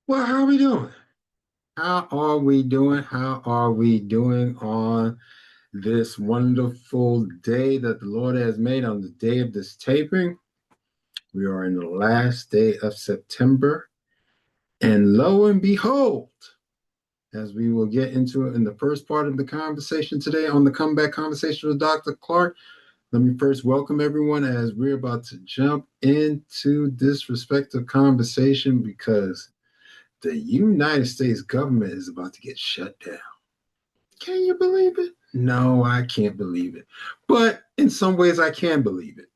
Well, how are we doing? How are we doing? How are we doing on this wonderful day that the Lord has made on the day of this taping? We are in the last day of September, and lo and behold, as we will get into it in the first part of the conversation today on the comeback conversation with Dr. Clarke, let me first welcome everyone as we're about to jump into this respective conversation because the United States government is about to get shut down. Can you believe it? No, I can't believe it. But in some ways, I can believe it.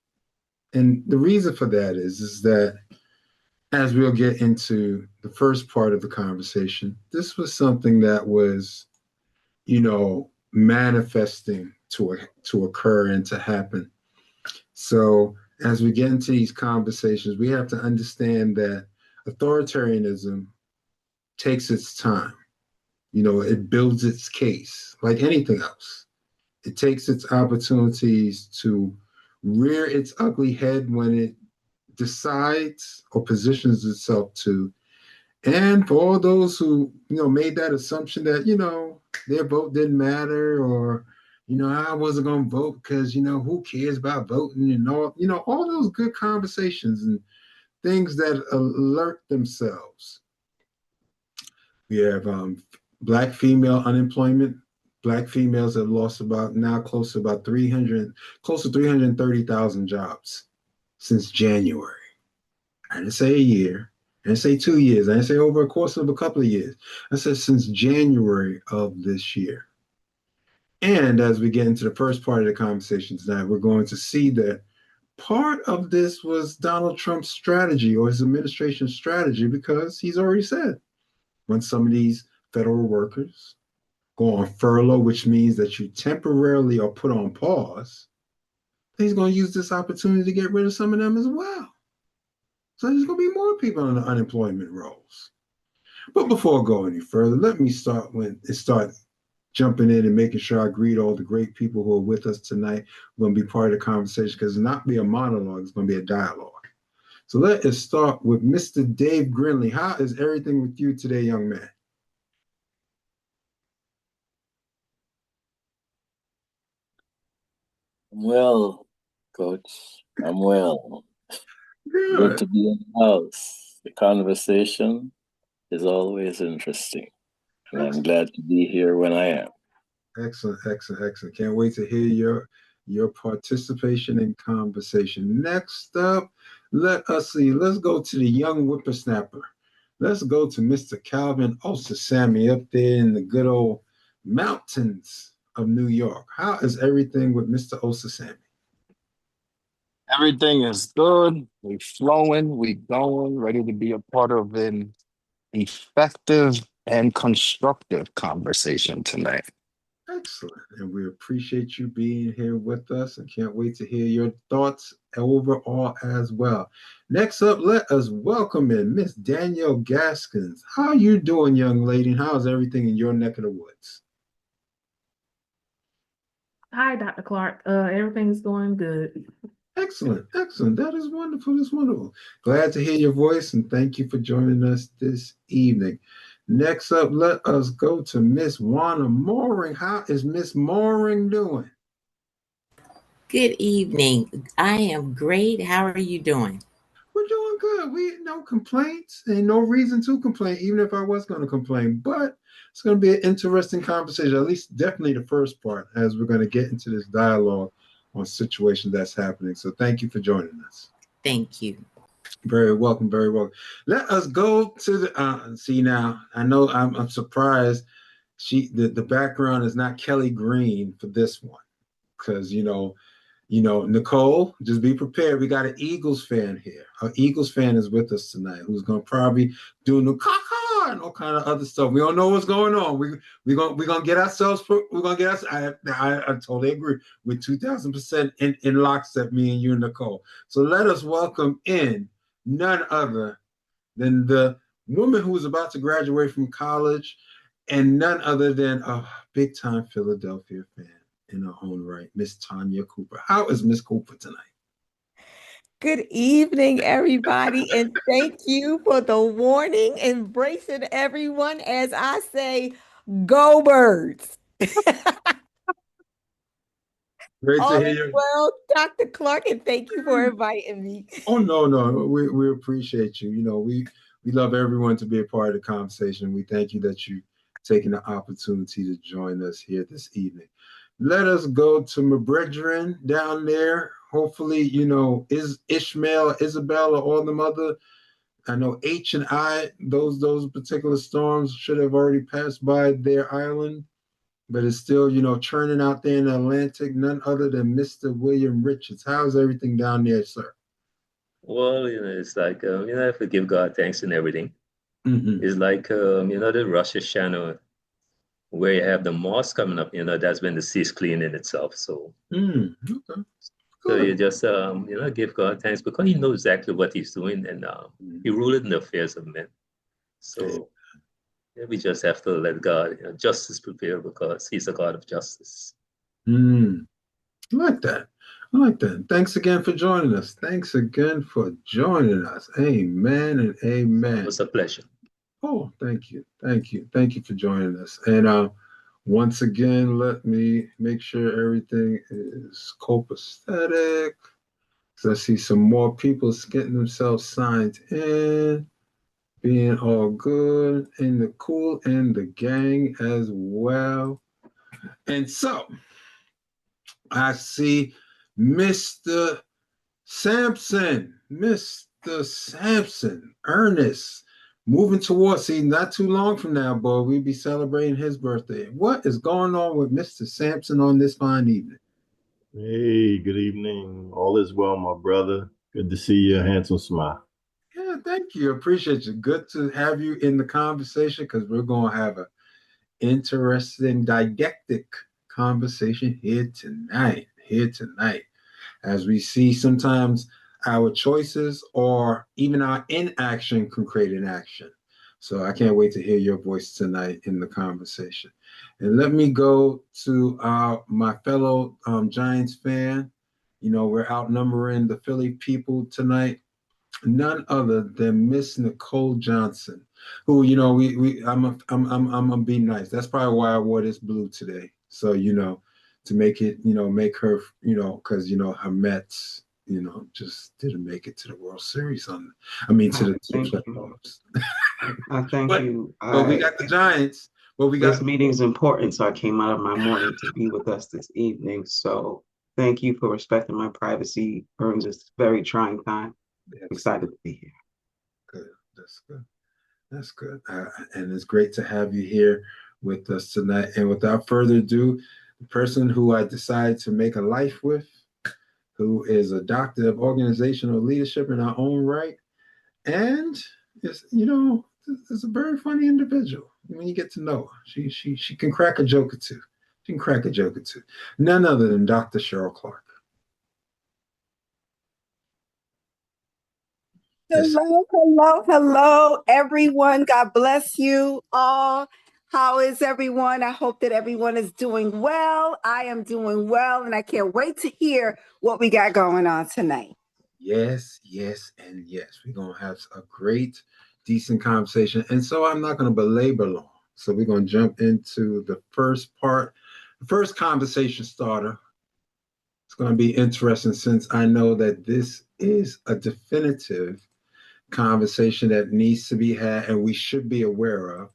And the reason for that is that as we'll get into the first part of the conversation, this was something that was, manifesting to occur and to happen. So as we get into these conversations, we have to understand that authoritarianism takes its time. It builds its case like anything else. It takes its opportunities to rear its ugly head when it decides or positions itself to. And for all those who, made that assumption that, their vote didn't matter or, I wasn't going to vote because, who cares about voting and all those good conversations and things that alert themselves. We have Black female unemployment. Black females have lost about now close to about 300, close to 330,000 jobs since January. I didn't say a year. I didn't say 2 years. I didn't say over a course of a couple of years. I said since January of this year. And as we get into the first part of the conversation tonight, we're going to see that part of this was Donald Trump's strategy or his administration's strategy because he's already said when some of these federal workers go on furlough, which means that you temporarily are put on pause, he's going to use this opportunity to get rid of some of them as well. So there's going to be more people in the unemployment rolls. But before I go any further, let me start jumping in and making sure I greet all the great people who are with us tonight. Who are going to be part of the conversation because it's not be a monologue, it's going to be a dialogue. So let us start with Mr. Dave Grinley. How is everything with you today, young man? I'm well, coach. I'm well. Good Good. to be in the house. The conversation is always interesting, and I'm Excellent. glad to be here when I am. Excellent, excellent, excellent. Can't wait to hear your participation in conversation. Next up, let us see. Let's go to the young whippersnapper. Let's go to Mr. Calvin Osasami up there in the good old mountains of New York. How is everything with Mr. Osasami? Everything is good. We flowing, we going, ready to be a part of an effective and constructive conversation tonight. Excellent. And we appreciate you being here with us and can't wait to hear your thoughts overall as well. Next up, let us welcome in Miss Danielle Gaskins. How are you doing, young lady? And how's everything in your neck of the woods? Hi, Dr. Clarke. Everything's going good. Excellent, excellent. That is wonderful. That's wonderful. Glad to hear your voice and thank you for joining us this evening. Next up, let us go to Miss Juana Mooring. How is Miss Mooring doing? Good evening. I am great. How are you doing? We're doing good. We no complaints and no reason to complain, even if I was going to complain. But it's going to be an interesting conversation, at least definitely the first part, as we're going to get into this dialogue on situation that's happening. So thank you for joining us. Thank you. Very welcome, very welcome. Let us go to the see now. I know I'm surprised the background is not Kelly Green for this one because Nicole, just be prepared. We got an Eagles fan here. Our Eagles fan is with us tonight, who's gonna probably do the caca and all kind of other stuff. We don't know what's going on. We're gonna get ourselves. We're gonna get us. I totally agree with 2,000% in lockstep. Me and you, Nicole. So let us welcome in none other than the woman who was about to graduate from college, and none other than a big time Philadelphia fan in her own right, Miss Tanya Cooper. How is Miss Cooper tonight? Good evening, everybody, and thank you for the warning, embracing everyone as I say, go birds. Great to All hear is you. well, Dr. Clarke, and thank you for inviting me. Oh no, we appreciate you. You know, we love everyone to be a part of the conversation. We thank you that you taking the opportunity to join us here this evening. Let us go to my brethren down there. Hopefully, you know, is Ishmael, Isabel, or all them other. I know H and I, those particular storms should have already passed by their island, but it's still, you know, churning out there in the Atlantic. None other than Mr. William Richards. How's everything down there, sir? Well, it's like, I have to give God thanks and everything. Mm-hmm. It's like, the Rosh Hashanah, where you have the mosque coming up, that's when the sea is cleaning itself. So, Okay. so you Good. just, give God thanks because he knows exactly what he's doing and he ruled in the affairs of men. So yeah, we just have to let God, justice prevail because he's a God of justice. I like that. I like that. Thanks again for joining us. Thanks again for joining us. Amen and It amen. was a pleasure. Oh, thank you. Thank you. Thank you for joining us. And once again, let me make sure everything is copacetic. Because I see some more people getting themselves signed in, being all good, and the cool and the gang as well. And so I see Mr. Sampson, Ernest, moving towards, see, not too long from now, boy, we'll be celebrating his birthday. What is going on with Mr. Sampson on this fine evening? Hey, good evening. All is well, my brother. Good to see your handsome smile. Yeah, thank you. Appreciate you. Good to have you in the conversation because we're going to have an interesting didactic conversation here tonight. As we see sometimes our choices or even our inaction can create an action. So I can't wait to hear your voice tonight in the conversation. And let me go to my fellow Giants fan. You know, we're outnumbering the Philly people tonight. None other than Miss Nicole Johnson, who, you know, I'm gonna be nice. That's probably why I wore this blue today. So, you know, to make it, you know, make her, you know, because you know her Mets, you know, just didn't make it to the World Series to the Thank you. playoffs. I thank but you. but we got the Giants. But we This got meeting is important, so I came out of my morning to be with us this evening. So thank you for respecting my privacy during this very trying time. Excited to be here. good. That's good. That's good. And it's great to have you here with us tonight. And without further ado, the person who I decided to make a life with, who is a doctor of organizational leadership in her own right, and is, you know, is a very funny individual when you get to know her. She can crack a joke or two. She can crack a joke or two. None other than Dr. Cheryl Clarke. Yes. Hello, everyone. God bless you all. How is everyone? I hope that everyone is doing well. I am doing well, and I can't wait to hear what we got going on tonight. Yes, and yes. We're going to have a great, decent conversation. And so I'm not going to belabor long. So we're going to jump into the first part, the first conversation starter. It's going to be interesting since I know that this is a definitive conversation that needs to be had and we should be aware of.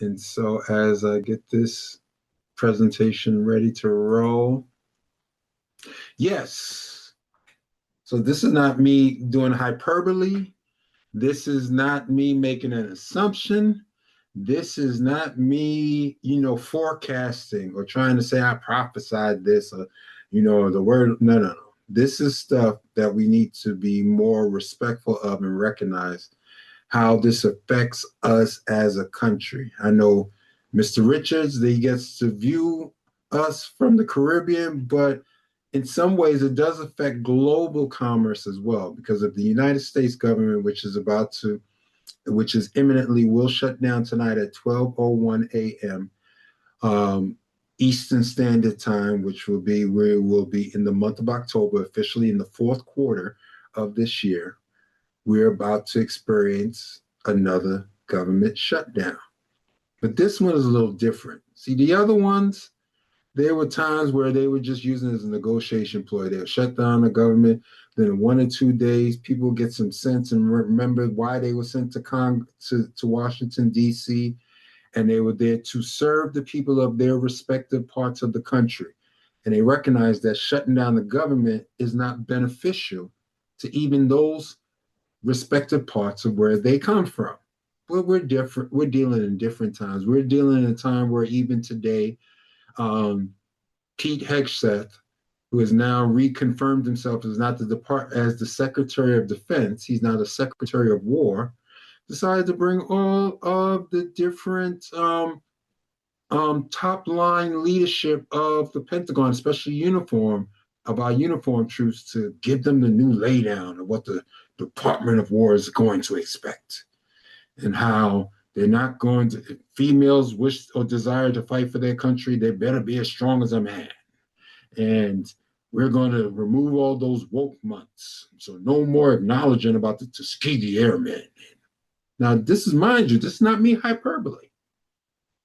And so as I get this presentation ready to roll, yes. So this is not me doing hyperbole. This is not me making an assumption. This is not me, you know, forecasting or trying to say I prophesied this or, you know, the word. No. This is stuff that we need to be more respectful of and recognize how this affects us as a country. I know Mr. Richards, he gets to view us from the Caribbean, but in some ways it does affect global commerce as well because of the United States government, which is imminently will shut down tonight at 12:01 a.m. Eastern Standard Time, which will be in the month of October, officially in the fourth quarter of this year, we're about to experience another government shutdown. But this one is a little different. See, the other ones, there were times where they were just using it as a negotiation ploy. They would shut down the government. Then in 1 or 2 days, people get some sense and remember why they were sent to Washington, D.C., and they were there to serve the people of their respective parts of the country. And they recognized that shutting down the government is not beneficial to even those respective parts of where they come from. But we're different. We're dealing in different times. We're dealing in a time where even today, Pete Hegseth, who has now reconfirmed himself as not as the Secretary of Defense, he's now the Secretary of War, decided to bring all of the different top line leadership of the Pentagon, especially of our uniform troops, to give them the new laydown of what the Department of War is going to expect, and how they're not going to, if females wish or desire to fight for their country, they better be as strong as a man. And we're going to remove all those woke months. So no more acknowledging about the Tuskegee Airmen. Now, this is, mind you, this is not me hyperbole.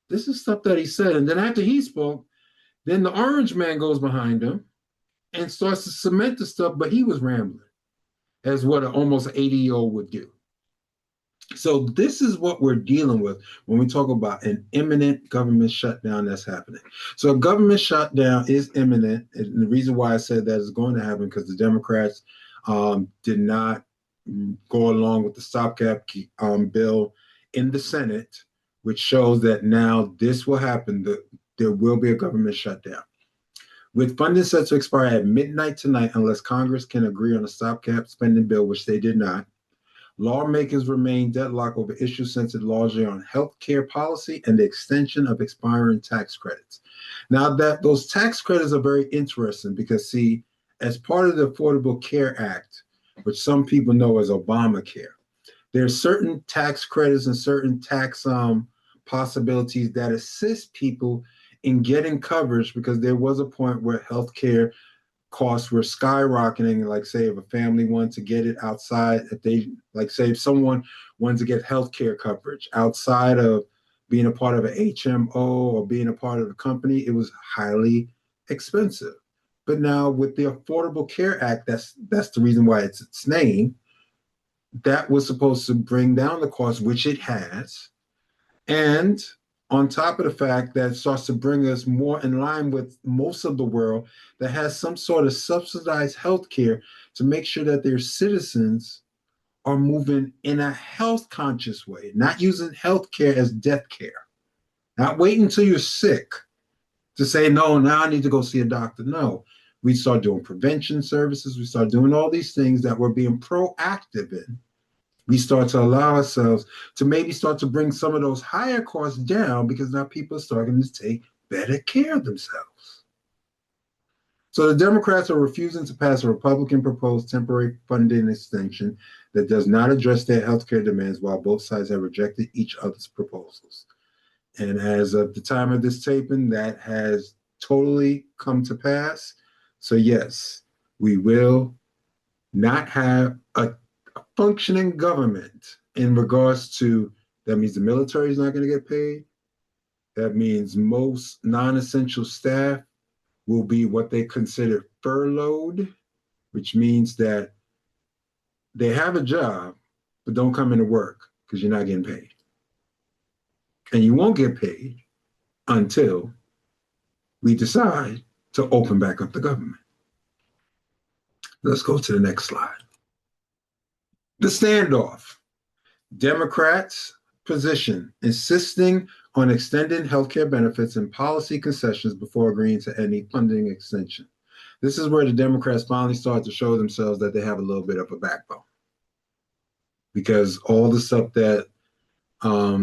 This is stuff that he said. And then after he spoke, then the orange man goes behind him and starts to cement the stuff, but he was rambling, as what an almost 80-year-old would do. So this is what we're dealing with when we talk about an imminent government shutdown that's happening. So a government shutdown is imminent. And the reason why I said that is going to happen because the Democrats did not go along with the stopgap bill in the Senate, which shows that now this will happen. There will be a government shutdown. With funding set to expire at midnight tonight, unless Congress can agree on a stopgap spending bill, which they did not, lawmakers remain deadlocked over issues centered largely on health care policy and the extension of expiring tax credits. Now, that those tax credits are very interesting because, see, as part of the Affordable Care Act, which some people know as Obamacare, there are certain tax credits and certain tax possibilities that assist people in getting coverage, because there was a point where healthcare costs were skyrocketing. Like, say, if a family wanted to get it outside, if someone wanted to get healthcare coverage outside of being a part of an HMO or being a part of a company, it was highly expensive. But now with the Affordable Care Act, that's the reason why it's its name, that was supposed to bring down the cost, which it has. And on top of the fact that it starts to bring us more in line with most of the world that has some sort of subsidized health care to make sure that their citizens are moving in a health conscious way, not using health care as death care, not waiting until you're sick to say, no, now I need to go see a doctor. No, we start doing prevention services. We start doing all these things that we're being proactive in. We start to allow ourselves to maybe start to bring some of those higher costs down because now people are starting to take better care of themselves. So the Democrats are refusing to pass a Republican proposed temporary funding extension that does not address their healthcare demands, while both sides have rejected each other's proposals. And as of the time of this taping, that has totally come to pass. So yes, we will not have a functioning government in regards to, that means the military is not going to get paid. That means most non-essential staff will be what they consider furloughed, which means that they have a job, but don't come into work because you're not getting paid. And you won't get paid until we decide to open back up the government. Let's go to the next slide. The standoff. Democrats' position, insisting on extending healthcare benefits and policy concessions before agreeing to any funding extension. This is where the Democrats finally start to show themselves that they have a little bit of a backbone. Because all the stuff that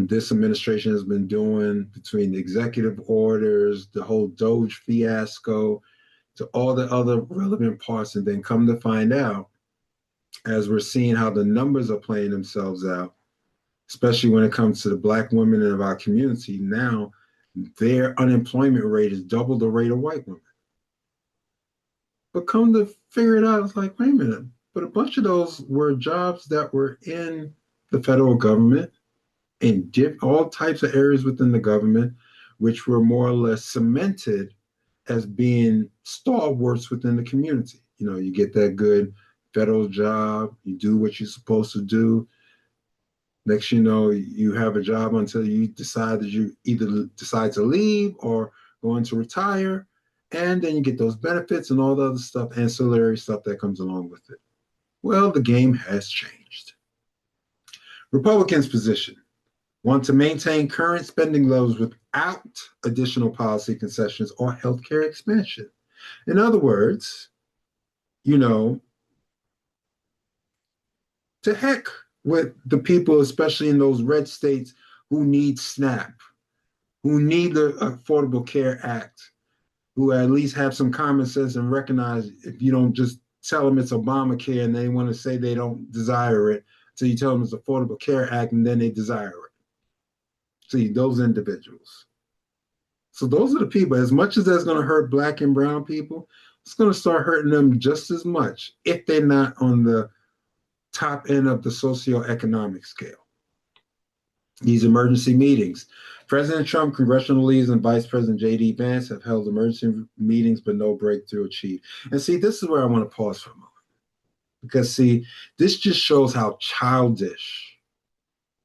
this administration has been doing, between the executive orders, the whole Doge fiasco, to all the other relevant parts, and then come to find out, as we're seeing how the numbers are playing themselves out, especially when it comes to the Black women of our community, now their unemployment rate is double the rate of white women. But come to figure it out, it's like, wait a minute, but a bunch of those were jobs that were in the federal government, in all types of areas within the government, which were more or less cemented as being stalwarts within the community. You know, you get that good federal job, you do what you're supposed to do. Next, you know, you have a job until you decide that you either decide to leave or going to retire. And then you get those benefits and all the other stuff, ancillary stuff that comes along with it. Well, the game has changed. Republicans' position want to maintain current spending levels without additional policy concessions or healthcare expansion. In other words, you know, to heck with the people, especially in those red states, who need SNAP, who need the Affordable Care Act, who at least have some common sense and recognize if you don't just tell them it's Obamacare and they want to say they don't desire it, so you tell them it's Affordable Care Act and then they desire it. See, those individuals. So those are the people, as much as that's going to hurt Black and brown people, it's going to start hurting them just as much if they're not on the top end of the socioeconomic scale. These emergency meetings. President Trump, congressional leaders, and Vice President J.D. Vance have held emergency meetings, but no breakthrough achieved. And see, this is where I want to pause for a moment. Because, see, this just shows how childish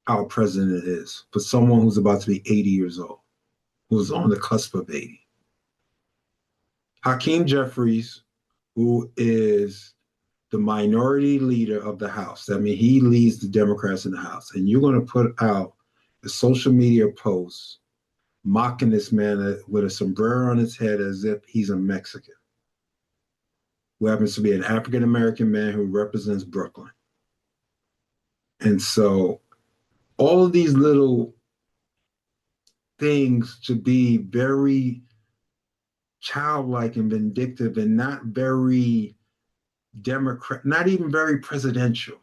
our president is for someone who's about to be 80 years old, who's on the cusp of 80. Hakeem Jeffries, who is the minority leader of the House. I mean, he leads the Democrats in the House. And you're going to put out a social media post mocking this man with a sombrero on his head as if he's a Mexican, who happens to be an African-American man who represents Brooklyn. And so all of these little things to be very childlike and vindictive and not very Democrat, not even very presidential,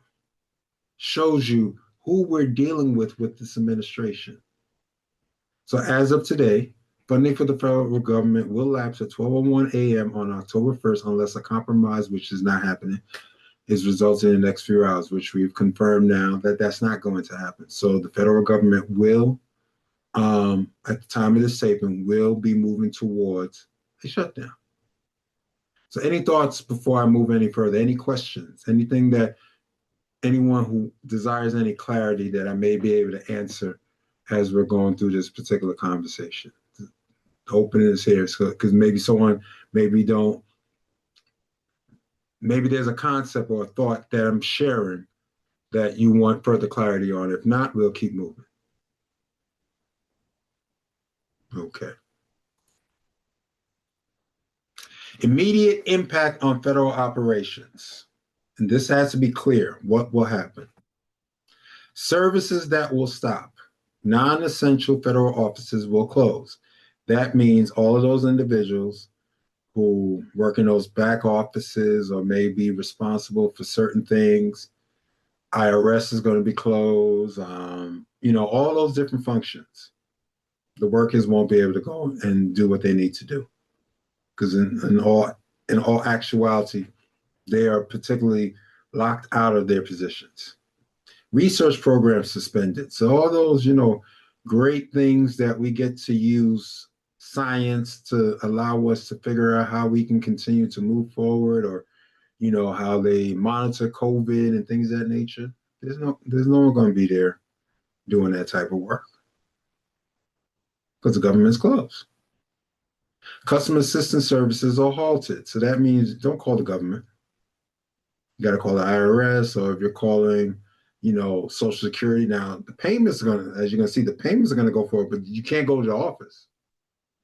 shows you who we're dealing with this administration. So as of today, funding for the federal government will lapse at 12:01 a.m. on October 1st unless a compromise, which is not happening, is resulted in the next few hours, which we've confirmed now that that's not going to happen. So the federal government will, at the time of this taping, will be moving towards a shutdown. So any thoughts before I move any further? Any questions? Anything that anyone who desires any clarity that I may be able to answer as we're going through this particular conversation? The opening is here, because maybe someone, maybe there's a concept or a thought that I'm sharing that you want further clarity on. If not, we'll keep moving. Okay. Immediate impact on federal operations. And this has to be clear. What will happen? Services that will stop. Non-essential federal offices will close. That means all of those individuals who work in those back offices or may be responsible for certain things. IRS is going to be closed. All those different functions. The workers won't be able to go and do what they need to do, because in all actuality, they are particularly locked out of their positions. Research programs suspended. So all those, great things that we get to use science to allow us to figure out how we can continue to move forward, or, how they monitor COVID and things of that nature. There's no one going to be there doing that type of work because the government's closed. Customer assistance services are halted. So that means don't call the government. You got to call the IRS, or if you're calling, Social Security. Now, the payments are going to, as you're going to see, the payments are going to go forward, but you can't go to the office.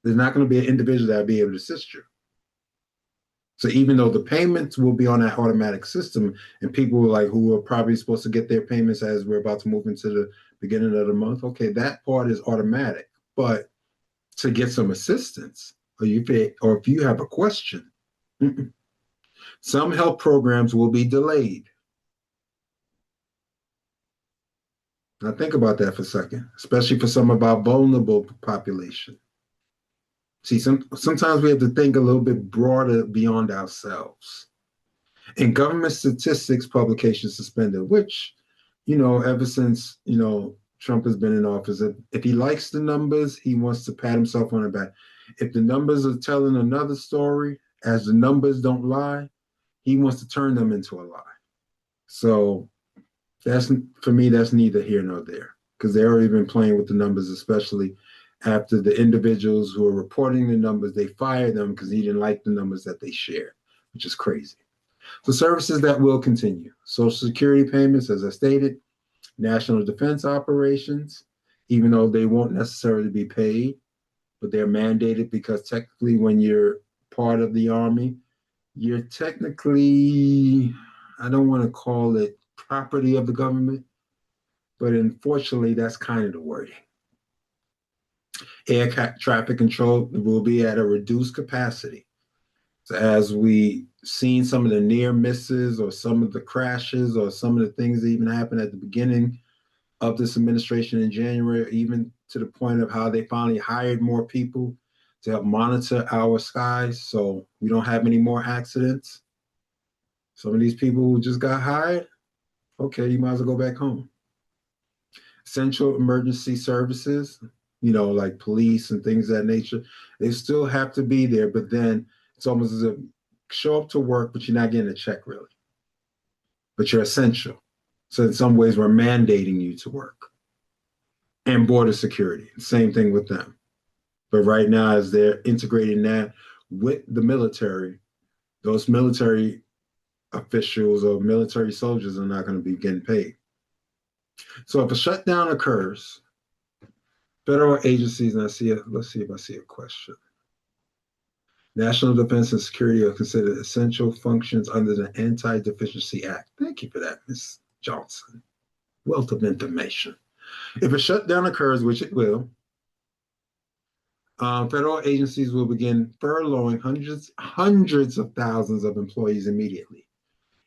There's not going to be an individual that will be able to assist you. So even though the payments will be on that automatic system, and people who are probably supposed to get their payments as we're about to move into the beginning of the month, okay, that part is automatic. But to get some assistance, or if you have a question, some health programs will be delayed. Now think about that for a second, especially for some of our vulnerable population. See, sometimes we have to think a little bit broader beyond ourselves. And government statistics publications suspended, which, ever since, Trump has been in office, if he likes the numbers, he wants to pat himself on the back. If the numbers are telling another story, as the numbers don't lie, he wants to turn them into a lie. So that's, for me, that's neither here nor there, because they've already been playing with the numbers, especially after the individuals who are reporting the numbers, they fired them because he didn't like the numbers that they shared, which is crazy. So services that will continue: Social Security payments, as I stated, national defense operations, even though they won't necessarily be paid, but they're mandated because technically when you're part of the Army, you're technically, I don't want to call it property of the government, but unfortunately, that's kind of the wording. Air traffic control will be at a reduced capacity. So as we seen some of the near misses or some of the crashes or some of the things that even happened at the beginning of this administration in January, even to the point of how they finally hired more people to help monitor our skies so we don't have any more accidents. Some of these people who just got hired, okay, you might as well go back home. Essential emergency services, like police and things of that nature, they still have to be there, but then it's almost as if show up to work, but you're not getting a check really. But you're essential. So in some ways, we're mandating you to work. And border security, same thing with them. But right now, as they're integrating that with the military, those military officials or military soldiers are not going to be getting paid. So if a shutdown occurs, federal agencies, and let's see if I see a question. National defense and security are considered essential functions under the Anti-Deficiency Act. Thank you for that, Ms. Johnson. Wealth of information. If a shutdown occurs, which it will, federal agencies will begin furloughing hundreds of thousands of employees immediately.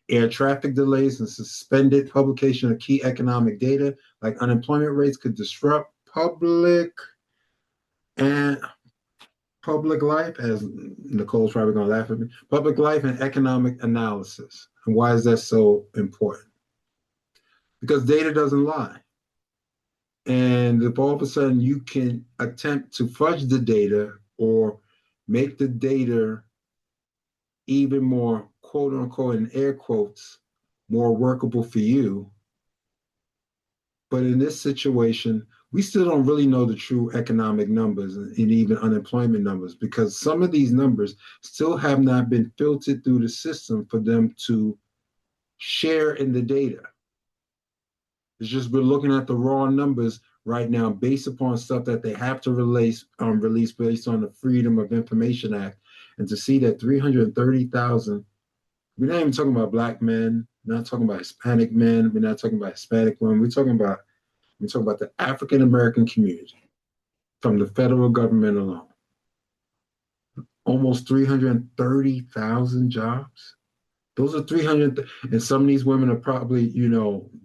Air traffic delays and suspended publication of key economic data like unemployment rates could disrupt public life, as Nicole's probably going to laugh at me, public life and economic analysis. And why is that so important? Because data doesn't lie. And if all of a sudden you can attempt to fudge the data or make the data even more, quote unquote, in air quotes, more workable for you. But in this situation, we still don't really know the true economic numbers and even unemployment numbers, because some of these numbers still have not been filtered through the system for them to share in the data. It's just we're looking at the raw numbers right now based upon stuff that they have to release based on the Freedom of Information Act. And to see that 330,000, we're not even talking about Black men, we're not talking about Hispanic men, we're not talking about Hispanic women, we're talking about the African American community from the federal government alone. Almost 330,000 jobs. Those are 300, and some of these women are probably,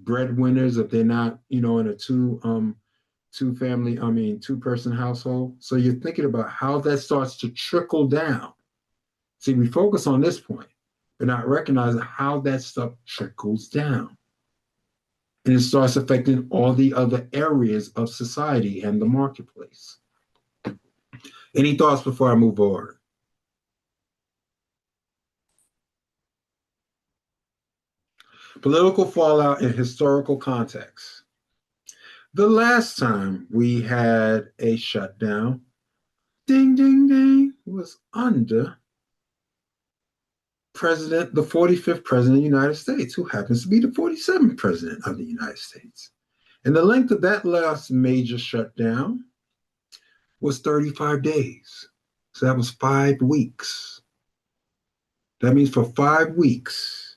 breadwinners if they're not, in a two-person household. So you're thinking about how that starts to trickle down. See, we focus on this point, but not recognizing how that stuff trickles down. And it starts affecting all the other areas of society and the marketplace. Any thoughts before I move forward? Political fallout and historical context. The last time we had a shutdown, ding, ding, ding, was under the 45th president of the United States, who happens to be the 47th president of the United States. And the length of that last major shutdown was 35 days. So that was 5 weeks. That means for 5 weeks.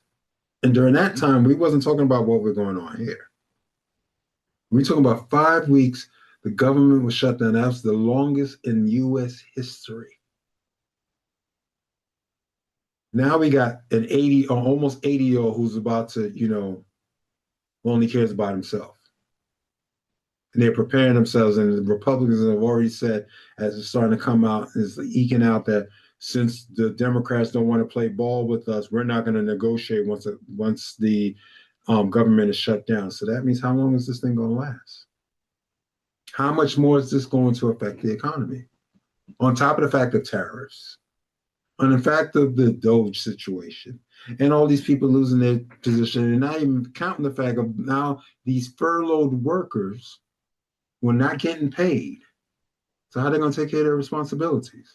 And during that time, we wasn't talking about what we're going on here. We're talking about 5 weeks, the government was shut down. That was the longest in U.S. history. Now we got an 80 or almost 80-year-old who's about to, only cares about himself. And they're preparing themselves, and the Republicans have already said, as it's starting to come out, is eking out that since the Democrats don't want to play ball with us, we're not going to negotiate once the government is shut down. So that means how long is this thing going to last? How much more is this going to affect the economy? On top of the fact of tariffs, on the fact of the Doge situation, and all these people losing their position, and not even counting the fact of now these furloughed workers were not getting paid. So how are they going to take care of their responsibilities?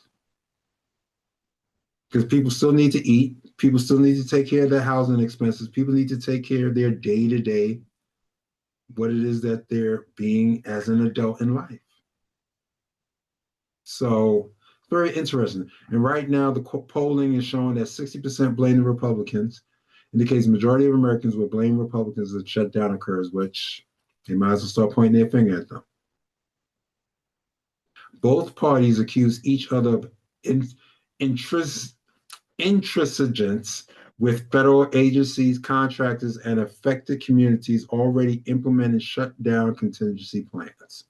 Because people still need to eat. People still need to take care of their housing expenses. People need to take care of their day-to-day, what it is that they're being as an adult in life. So it's very interesting. And right now, the polling is showing that 60% blame the Republicans, indicates the majority of Americans will blame Republicans if the shutdown occurs, which they might as well start pointing their finger at them. Both parties accuse each other of intransigence with federal agencies, contractors, and affected communities already implementing shutdown contingency plans.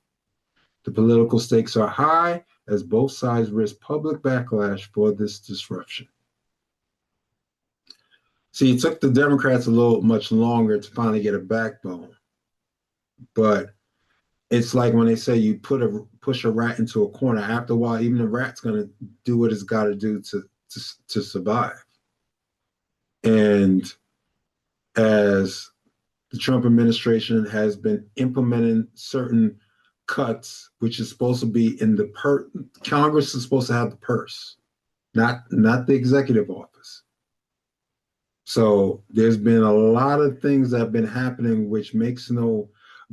The political stakes are high as both sides risk public backlash for this disruption. See, it took the Democrats a little much longer to finally get a backbone, but it's like when they say you push a rat into a corner. After a while, even the rat's going to do what it's got to do to survive. And as the Trump administration has been implementing certain cuts, which is supposed to be in the Congress is supposed to have the purse, not the executive office. So there's been a lot of things that have been happening, which makes no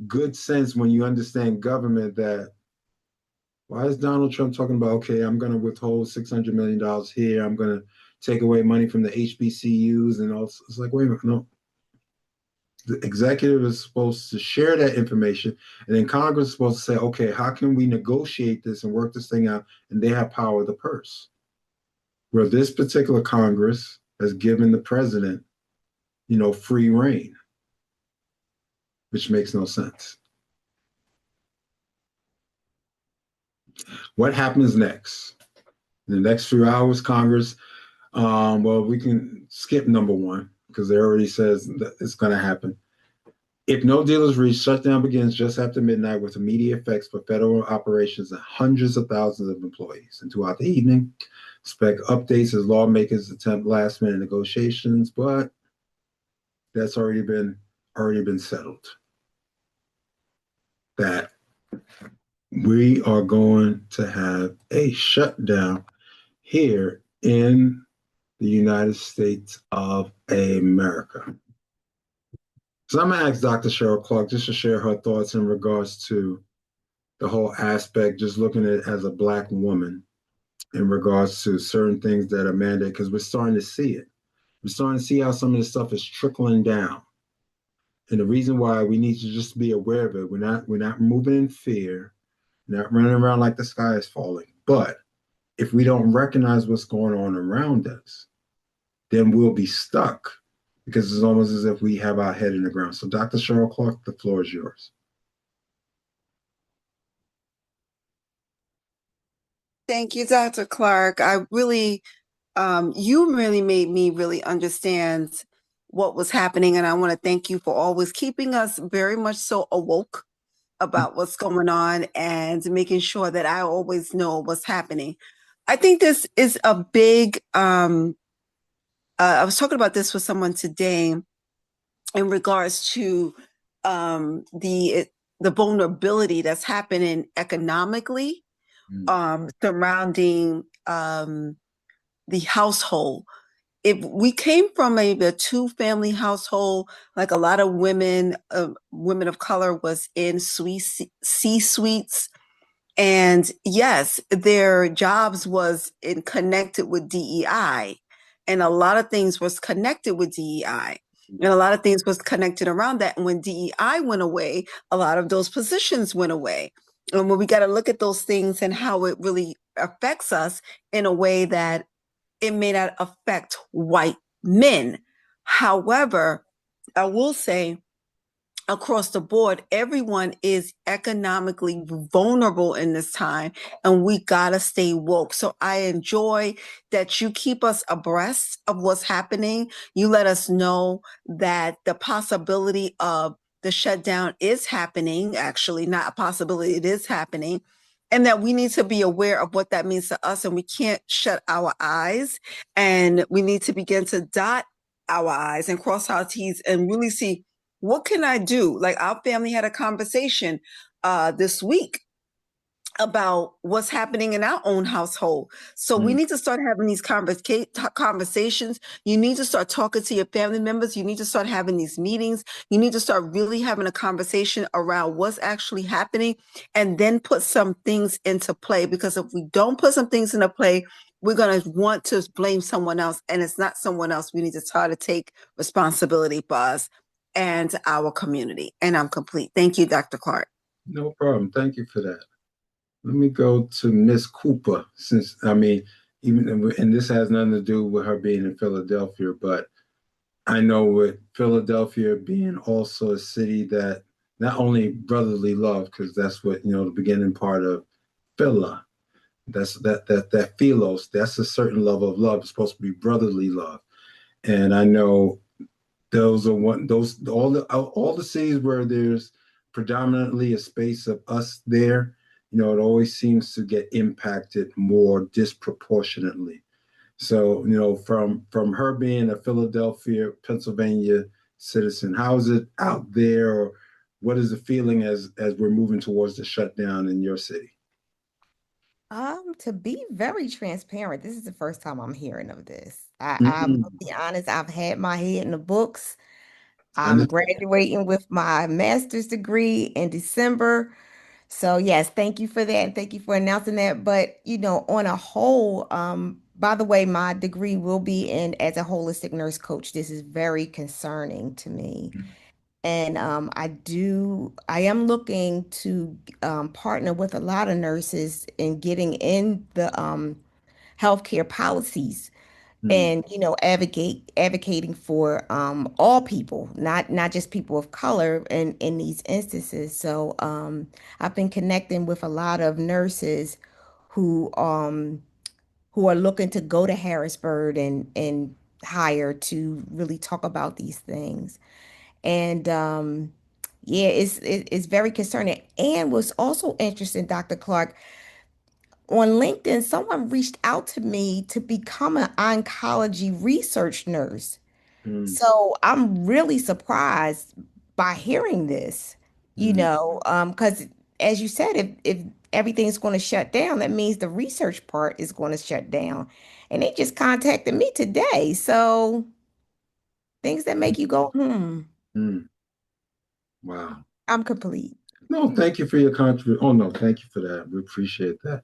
good sense when you understand government. That why is Donald Trump talking about, okay, I'm going to withhold $600 million here, I'm going to take away money from the HBCUs and all. It's like, wait a minute, no. The executive is supposed to share that information, and then Congress is supposed to say, okay, how can we negotiate this and work this thing out? And they have power of the purse. Where this particular Congress has given the president, free reign, which makes no sense. What happens next? In the next few hours, Congress, well, we can skip number one because it already says that it's going to happen. If no deal is reached, shutdown begins just after midnight with immediate effects for federal operations and hundreds of thousands of employees. And throughout the evening, expect updates as lawmakers attempt last-minute negotiations, but that's already been settled. That we are going to have a shutdown here in the United States of America. So I'm going to ask Dr. Cheryl Clarke just to share her thoughts in regards to the whole aspect, just looking at it as a Black woman in regards to certain things that are mandated, because we're starting to see it. We're starting to see how some of this stuff is trickling down. And the reason why we need to just be aware of it, we're not moving in fear, not running around like the sky is falling. But if we don't recognize what's going on around us, then we'll be stuck, because it's almost as if we have our head in the ground. So Dr. Cheryl Clarke, the floor is yours. Thank you, Dr. Clarke. I really, you really made me really understand what was happening. And I want to thank you for always keeping us very much so awoke about what's going on and making sure that I always know what's happening. I think this is a big, I was talking about this with someone today in regards to the vulnerability that's happening economically surrounding the household. If we came from maybe a two-family household, like a lot of women of color was in C-suites, and yes, their jobs was connected with DEI, and a lot of things was connected with DEI, and a lot of things was connected around that. And when DEI went away, a lot of those positions went away. And when we got to look at those things and how it really affects us in a way that it may not affect white men. However, I will say across the board, everyone is economically vulnerable in this time, and we gotta stay woke. So I enjoy that you keep us abreast of what's happening. You let us know that the possibility of the shutdown is happening, actually, not a possibility, it is happening. And that we need to be aware of what that means to us, and we can't shut our eyes, and we need to begin to dot our I's and cross our T's and really see, what can I do? Like, our family had a conversation this week about what's happening in our own household. So we need to start having these conversations. You need to start talking to your family members. You need to start having these meetings. You need to start really having a conversation around what's actually happening, and then put some things into play. Because if we don't put some things into play, we're going to want to blame someone else, and it's not someone else. We need to try to take responsibility for us and our community. And I'm complete. Thank you, Dr. Clarke. No problem. Thank you for that. Let me go to Miss Cooper, since, I mean, and this has nothing to do with her being in Philadelphia, but I know with Philadelphia being also a city that not only brotherly love, because that's what, the beginning part of Phila, that's that philos, that's a certain level of love. It's supposed to be brotherly love. And I know those are all the cities where there's predominantly a space of us there, it always seems to get impacted more disproportionately. So, from her being a Philadelphia, Pennsylvania citizen, how is it out there, or what is the feeling as we're moving towards the shutdown in your city? To be very transparent, this is the first time I'm hearing of this. I'm gonna be honest, I've had my head in the books. I'm graduating with my master's degree in December. So yes, thank you for that. And thank you for announcing that. But on a whole, by the way, my degree will be in as a holistic nurse coach. This is very concerning to me. And I am looking to partner with a lot of nurses in getting in the healthcare policies and advocating for all people, not just people of color in these instances. So I've been connecting with a lot of nurses who are looking to go to Harrisburg and hire to really talk about these things. And yeah, it's very concerning. And what's also interesting, Dr. Clarke, on LinkedIn, someone reached out to me to become an oncology research nurse. So I'm really surprised by hearing this, because as you said, if everything's going to shut down, that means the research part is going to shut down. And they just contacted me today. So things that make you go, Wow. I'm complete. No, thank you for your contribution. Oh, no, thank you for that. We appreciate that.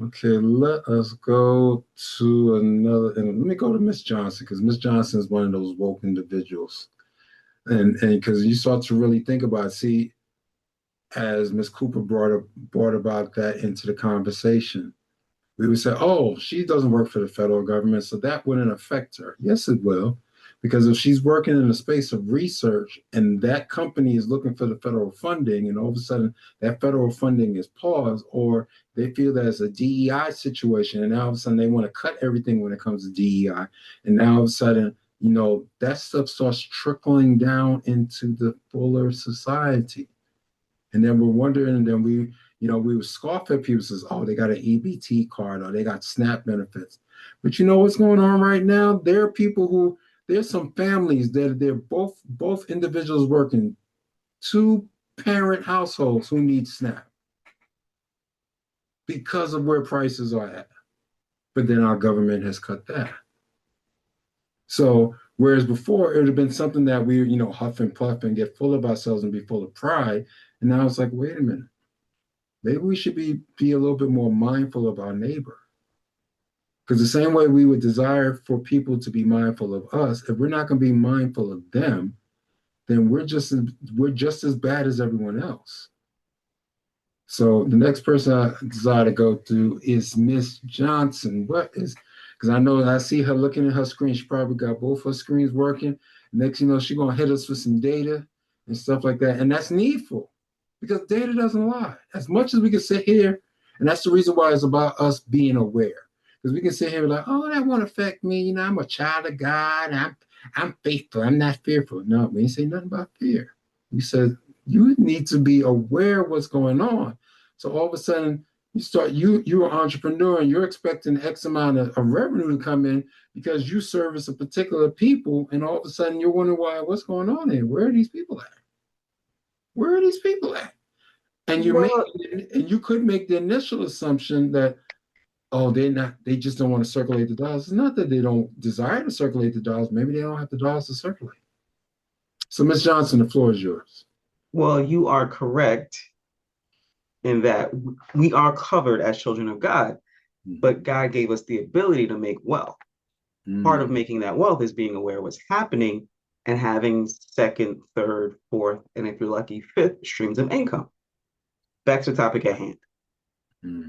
Okay, let us go to another, and let me go to Miss Johnson, because Miss Johnson is one of those woke individuals. And because you start to really think about, see, as Miss Cooper brought about that into the conversation, we would say, oh, she doesn't work for the federal government, so that wouldn't affect her. Yes, it will. Because if she's working in a space of research and that company is looking for the federal funding, and all of a sudden that federal funding is paused, or they feel that it's a DEI situation, and now all of a sudden they want to cut everything when it comes to DEI, and now all of a sudden, that stuff starts trickling down into the fuller society. And then we're wondering, and then we would scoff at people, says, oh, they got an EBT card, or they got SNAP benefits. But you know what's going on right now? There's some families that they're both individuals working, 2-parent households who need SNAP because of where prices are at. But then our government has cut that. So whereas before it would have been something that we, huff and puff and get full of ourselves and be full of pride. And now it's like, wait a minute, maybe we should be a little bit more mindful of our neighbor. Because the same way we would desire for people to be mindful of us, if we're not going to be mindful of them, then we're just as bad as everyone else. So the next person I desire to go to is Miss Johnson. Because I know I see her looking at her screen. She probably got both her screens working. Next, she's going to hit us with some data. and stuff like that. And that's needful because data doesn't lie. As much as we can sit here, and that's the reason why it's about us being aware. Because we can sit here like, oh, that won't affect me. You know, I'm a child of God. I'm faithful. I'm not fearful. No, we ain't say nothing about fear. We said you need to be aware of what's going on. So all of a sudden, you're an entrepreneur and you're expecting X amount of revenue to come in because you service a particular people, and all of a sudden you're wondering what's going on here? Where are these people at? Where are these people at? And you could make the initial assumption that, oh, they just don't want to circulate the dollars. It's not that they don't desire to circulate the dollars. Maybe they don't have the dollars to circulate. So, Ms. Johnson, the floor is yours. Well, you are correct in that we are covered as children of God, but God gave us the ability to make wealth. Part of making that wealth is being aware of what's happening and having second, third, fourth, and if you're lucky, fifth streams of income. Back to the topic at hand.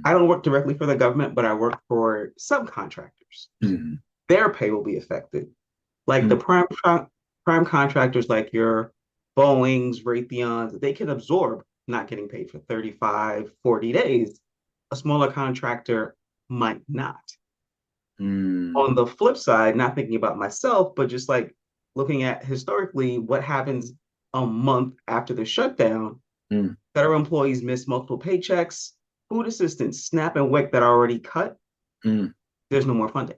I don't work directly for the government, but I work for subcontractors. Their pay will be affected. Like the prime contractors, like your Boeings, Raytheons, they can absorb not getting paid for 35, 40 days. A smaller contractor might not. On the flip side, not thinking about myself, but just like looking at historically what happens a month after the shutdown, federal employees miss multiple paychecks, food assistance, SNAP and WIC that are already cut, there's no more funding.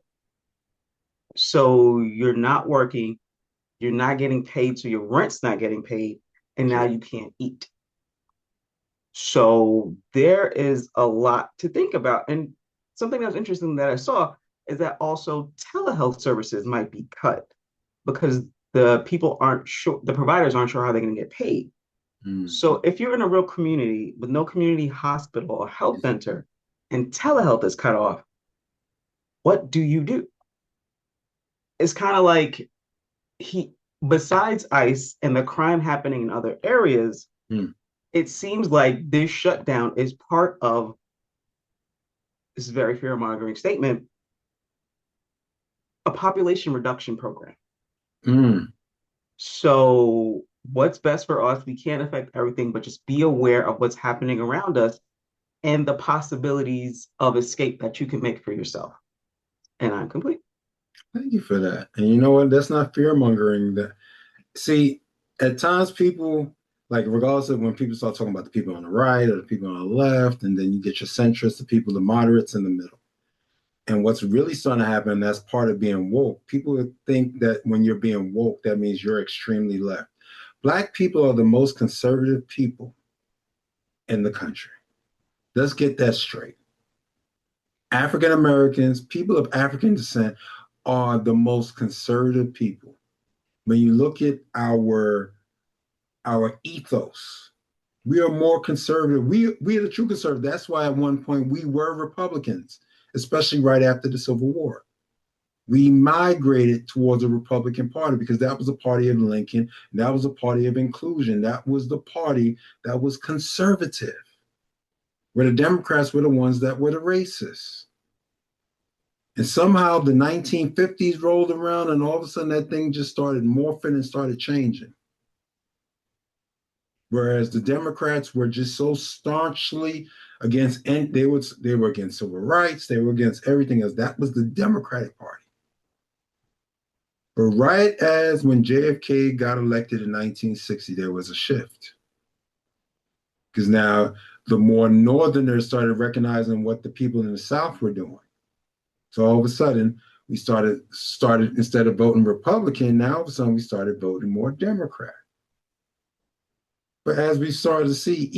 So you're not working, you're not getting paid, so your rent's not getting paid, and now you can't eat. So there is a lot to think about. And something that was interesting that I saw is that also telehealth services might be cut because the people aren't sure, the providers aren't sure how they're going to get paid. So if you're in a real community with no community hospital or health center and telehealth is cut off, what do you do? It's kind of like besides ICE and the crime happening in other areas, it seems like this shutdown is part of this very fear-mongering statement, a population reduction program. So what's best for us? We can't affect everything, but just be aware of what's happening around us and the possibilities of escape that you can make for yourself. And I'm complete. Thank you for that. And you know what? That's not fear-mongering. See, at times people, like regardless of when people start talking about the people on the right or the people on the left, and then you get your centrists, the people, the moderates in the middle. And what's really starting to happen, that's part of being woke. People think that when you're being woke, that means you're extremely left. Black people are the most conservative people in the country. Let's get that straight. African Americans, people of African descent, are the most conservative people. When you look at our ethos, we are more conservative. We are the true conservative. That's why at one point we were Republicans, especially right after the Civil War. We migrated towards the Republican Party because that was a party of Lincoln. That was a party of inclusion. That was the party that was conservative. Where the Democrats were the ones that were the racists. And somehow the 1950s rolled around and all of a sudden that thing just started morphing and started changing. Whereas the Democrats were just so staunchly against, and they were against civil rights, they were against everything else. That was the Democratic Party. But right as when JFK got elected in 1960, there was a shift. Because now the more Northerners started recognizing what the people in the South were doing. So all of a sudden, we started instead of voting Republican, now all of a sudden we started voting more Democrat. But as we started to see,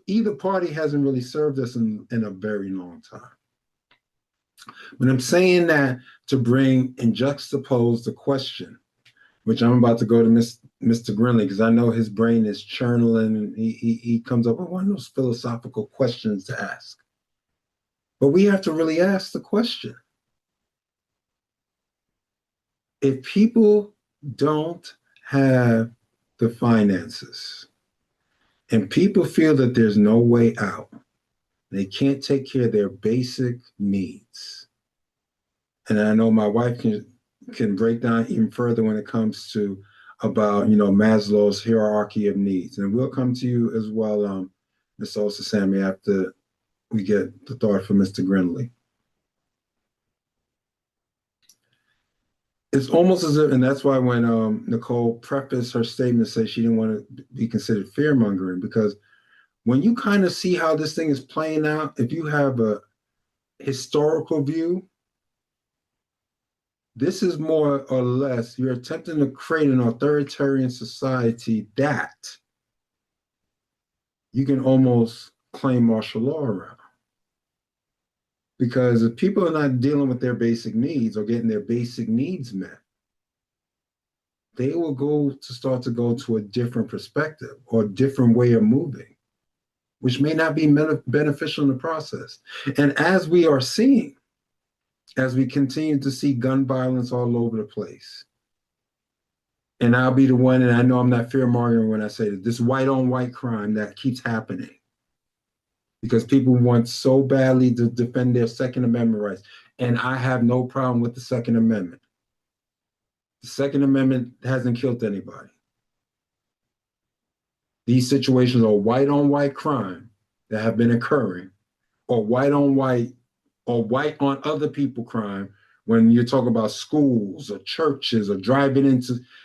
either party hasn't really served us in a very long time. But I'm saying that to bring and juxtapose the question, which I'm about to go to Mr. Grinley, because I know his brain is churning and he comes up with one of those philosophical questions to ask. But we have to really ask the question. If people don't have the finances and people feel that there's no way out, they can't take care of their basic needs. And I know my wife can break down even further when it comes to about, Maslow's hierarchy of needs. And we'll come to you as well, Ms. Osa Sammy, after we get the thought from Mr. Grinley. It's almost as if, and that's why when Nicole prefaced her statement, said she didn't want to be considered fear-mongering, because when you kind of see how this thing is playing out, if you have a historical view, this is more or less, you're attempting to create an authoritarian society that you can almost claim martial law around. Because if people are not dealing with their basic needs or getting their basic needs met, they will start to go to a different perspective or a different way of moving, which may not be beneficial in the process. And as we are seeing, as we continue to see gun violence all over the place, and I'll be the one, and I know I'm not fear-mongering when I say this white-on-white crime that keeps happening, because people want so badly to defend their Second Amendment rights. And I have no problem with the Second Amendment. The Second Amendment hasn't killed anybody. These situations are white-on-white crime that have been occurring, or white-on-white, or white-on other people crime, when you're talking about schools or churches or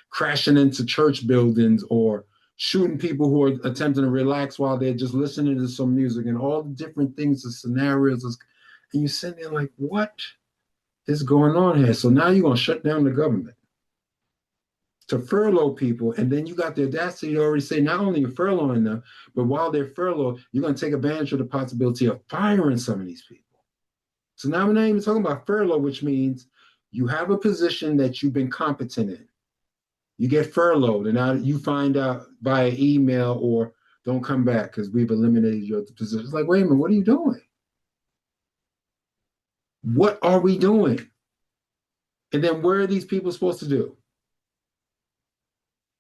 crashing into church buildings, or shooting people who are attempting to relax while they're just listening to some music, and all the different things, the scenarios. And you're sitting there like, what is going on here? So now you're going to shut down the government to furlough people. And then you got the audacity to already say, not only you're furloughing them, but while they're furloughed, you're going to take advantage of the possibility of firing some of these people. So now we're not even talking about furlough, which means you have a position that you've been competent in. You get furloughed, and now you find out via email, or don't come back because we've eliminated your position. It's like, wait a minute, what are you doing? What are we doing? And then where are these people supposed to do?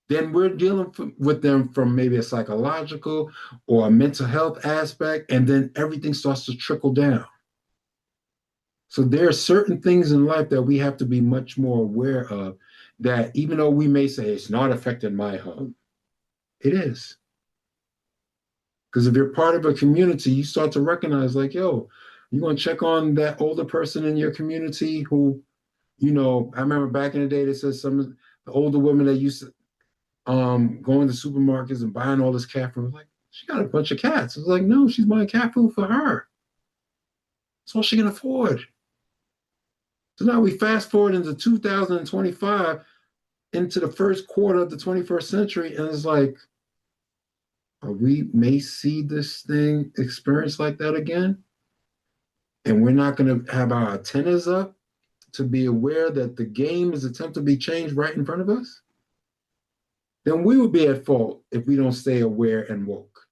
Then we're dealing with them from maybe a psychological or a mental health aspect, and then everything starts to trickle down. So there are certain things in life that we have to be much more aware of, that even though we may say it's not affecting my home, it is. Because if you're part of a community, you start to recognize, like, yo, you're going to check on that older person in your community who, I remember back in the day, they said some of the older women that used to go into supermarkets and buying all this cat food. Like, she got a bunch of cats. It's like, no, she's buying cat food for her. That's all she can afford. So now we fast forward into 2025, into the first quarter of the 21st century, and it's like, we may see this thing experience like that again, and we're not going to have our antennas up to be aware that the game is attempting to be changed right in front of us. Then we will be at fault if we don't stay aware and woke.